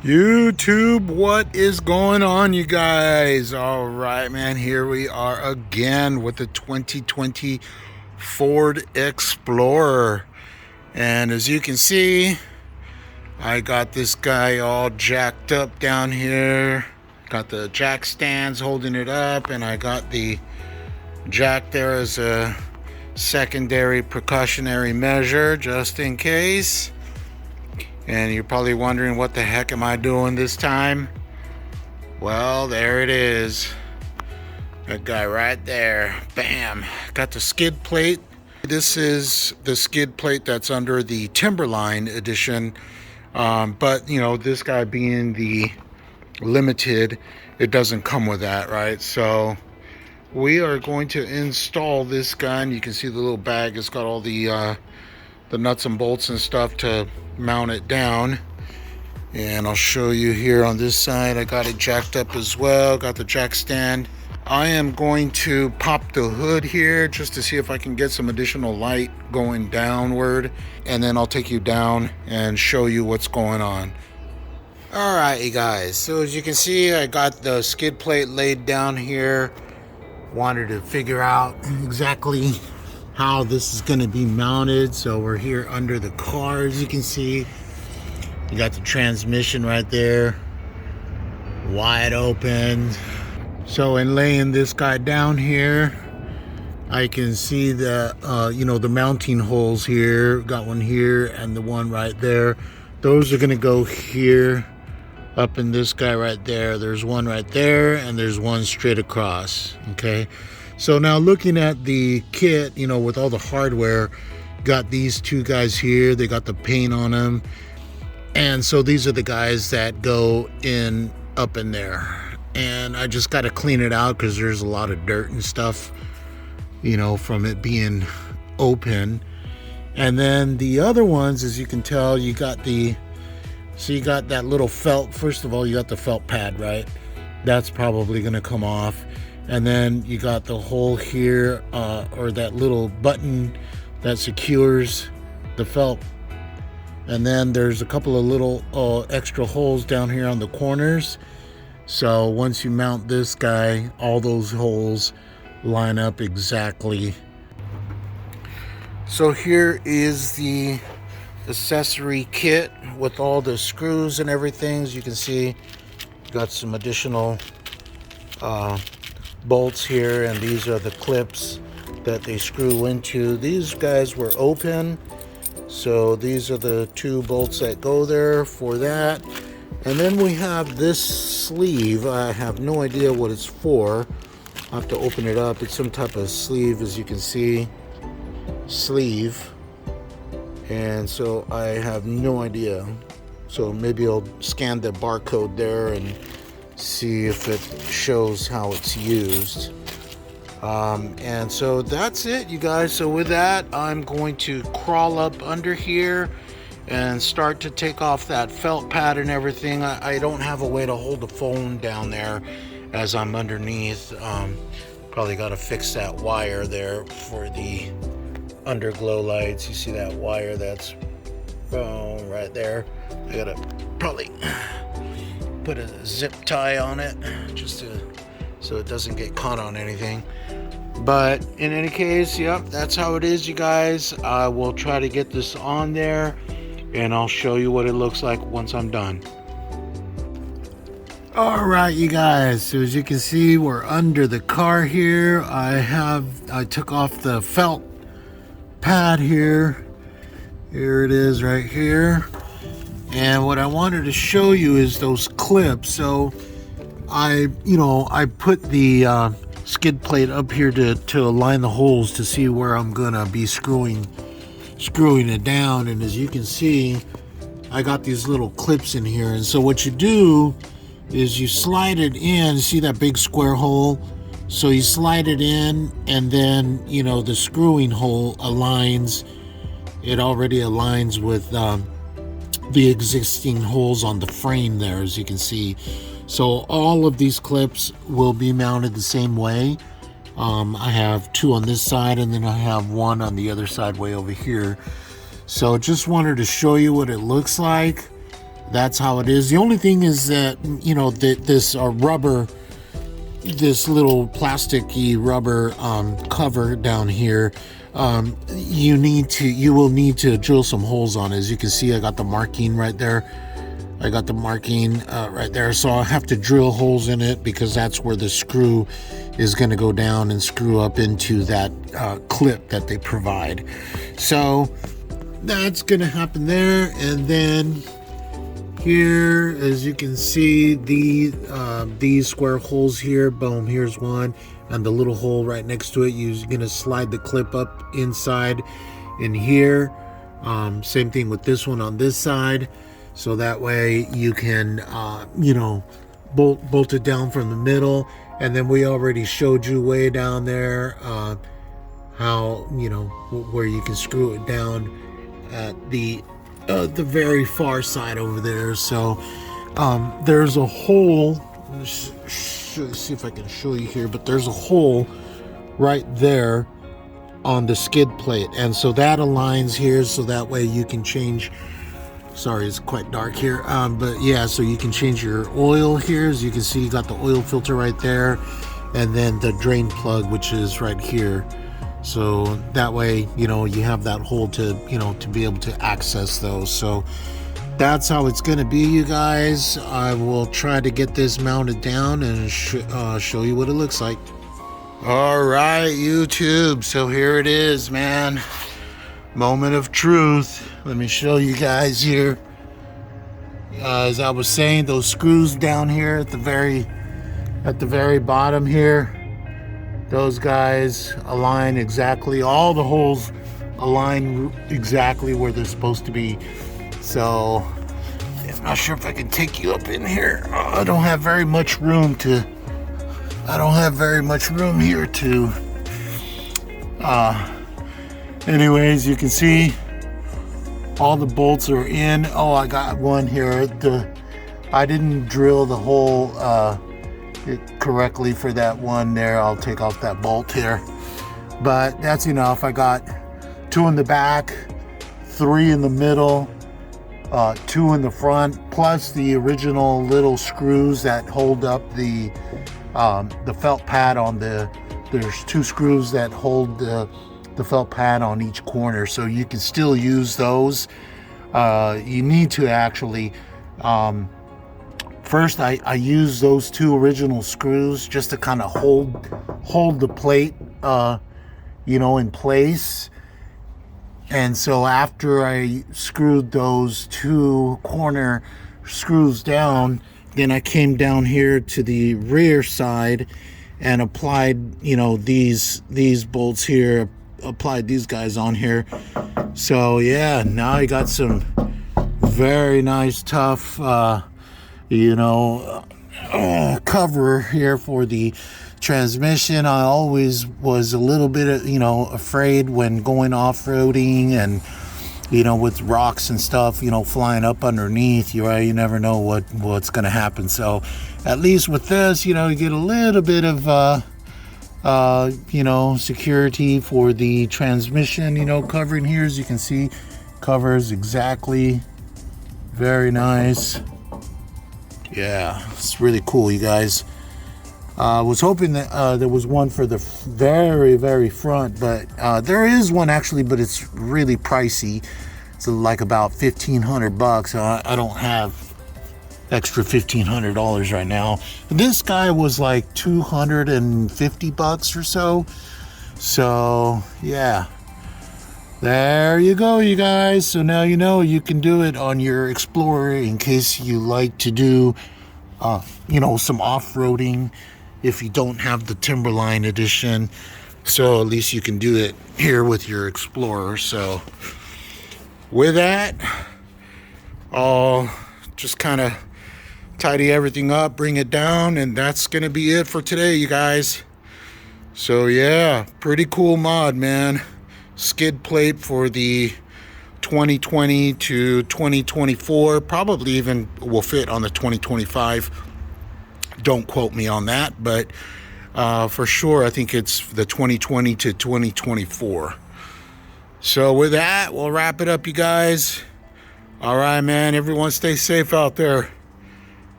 YouTube, what is going on, you guys? All right, man, here we are again with the 2020 Ford Explorer. And as you can see, I got this guy all jacked up down here. Got the jack stands holding it up, and I got the jack there as a secondary precautionary measure just in case. And you're probably wondering, what the heck am I doing this time? Well, there it is. That guy right there. Bam. Got the skid plate. This is the skid plate that's under the Timberline edition. But, you know, this guy being the limited, it doesn't come with that, right? So we are going to install this gun. You can see the little bag. It's got all the nuts and bolts and stuff to mount it down. And I'll show you here on this side. I got it jacked up as well. Got the jack stand. I am going to pop the hood here just to see if I can get some additional light going downward. And then I'll take you down and show you what's going on. All right, you guys. So as you can see, I got the skid plate laid down here. Wanted to figure out exactly how this is going to be mounted. So we're here under the car. As you can see, you got the transmission right there, wide open. So in laying this guy down here, I can see the the mounting holes here. Got one here and the one right there. Those are going to go here up in this guy right there. There's one right there, and there's one straight across. Okay, so now looking at the kit, with all the hardware, got these two guys here. They got the paint on them, and so these are the guys that go in up in there. And I just got to clean it out because there's a lot of dirt and stuff, from it being open. And then the other ones, as you can tell, you got that little felt. First of all, you got the felt pad, right? That's probably going to come off. And then you got the hole here, or that little button that secures the felt. And then there's a couple of little extra holes down here on the corners. So once you mount this guy, all those holes line up exactly. So here is the accessory kit with all the screws and everything. As you can see, got some additional bolts here, and these are the clips that they screw into. These guys were open, so these are the two bolts that go there for that. And then we have this sleeve. I have no idea what it's for. I have to open it up. It's some type of sleeve, as you can see. Sleeve. And so I have no idea. So maybe I'll scan the barcode there and see if it shows how it's used. And so that's it, you guys. So with that, I'm going to crawl up under here and start to take off that felt pad and everything. I don't have a way to hold the phone down there as I'm underneath. Probably got to fix that wire there for the underglow lights. You see that wire that's right there? I gotta probably put a zip tie on it so it doesn't get caught on anything. But in any case, yep, that's how it is, you guys. I will try to get this on there, and I'll show you what it looks like once I'm done. All right, you guys, so as you can see, we're under the car here. I took off the felt pad here. Here it is right here. And what I wanted to show you is those clips. So I put the skid plate up here to align the holes to see where I'm gonna be screwing it down. And as you can see, I got these little clips in here. And so what you do is you slide it in. See that big square hole? So you slide it in, and then the screwing hole aligns. It already aligns with the existing holes on the frame there, as you can see. So all of these clips will be mounted the same way. I have two on this side, and then I have one on the other side way over here. So just wanted to show you what it looks like. that's how it is. The only thing is that, you know, this rubber, this little plasticky rubber cover down here, you will need to drill some holes on it. As you can see, I got the marking right there. Right there. So I'll have to drill holes in it because that's where the screw is going to go down and screw up into that clip that they provide. So that's going to happen there. And then here, as you can see, these square holes here, boom, here's one, and the little hole right next to it, you're going to slide the clip up inside in here. Same thing with this one on this side. So that way you can, you know, bolt it down from the middle. And then we already showed you way down there how, you know, where you can screw it down at the very far side over there. So there's a hole. Let's see if I can show you here, but there's a hole right there on the skid plate. And so that aligns here, so that way you can change. Sorry, it's quite dark here, but yeah, so you can change your oil here. As you can see, you got the oil filter right there, and then the drain plug, which is right here. So that way, you know, you have that hole to, you know, to be able to access those. So that's how it's going to be, you guys. I will try to get this mounted down and show you what it looks like. All right, YouTube. So here it is, man. Moment of truth. Let me show you guys here. As I was saying, those screws down here at the very bottom here, those guys align exactly. All the holes align exactly where they're supposed to be. So I'm not sure if I can take you up in here. I don't have very much room here to anyways, you can see all the bolts are in. Oh, I got one here. I didn't drill the hole correctly for that one there. I'll take off that bolt here, but that's enough. I got 2 in the back, 3 in the middle, 2 in the front, plus the original little screws that hold up the felt pad on there's 2 screws that hold the felt pad on each corner, so you can still use those. You need to actually first I use those 2 original screws just to kind of hold the plate you know, in place. And so after I screwed those 2 corner screws down, then I came down here to the rear side and applied, you know, these bolts here, applied these guys on here. So yeah, now I got some very nice tough you know, cover here for the transmission. I always was a little bit, you know, afraid when going off-roading and, you know, with rocks and stuff, you know, flying up underneath you, right? You never know what's going to happen. So at least with this, you know, you get a little bit of you know, security for the transmission, you know, covering here. As you can see, covers exactly. Very nice. Yeah, it's really cool, you guys. I was hoping that there was one for the very front, but there is one actually, but it's really pricey. It's like about $1,500. I don't have extra $1,500 right now. This guy was like $250 or so. So yeah, there you go, you guys. So now you know you can do it on your Explorer in case you like to do you know, some off-roading if you don't have the Timberline edition. So at least you can do it here with your Explorer. So with that, I'll just kind of tidy everything up, bring it down, and that's gonna be it for today, you guys. So yeah, pretty cool mod, man. Skid plate for the 2020 to 2024, probably even will fit on the 2025. Don't quote me on that, but for sure I think it's the 2020 to 2024. So with that, we'll wrap it up, you guys. All right, man. Everyone stay safe out there.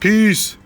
Peace.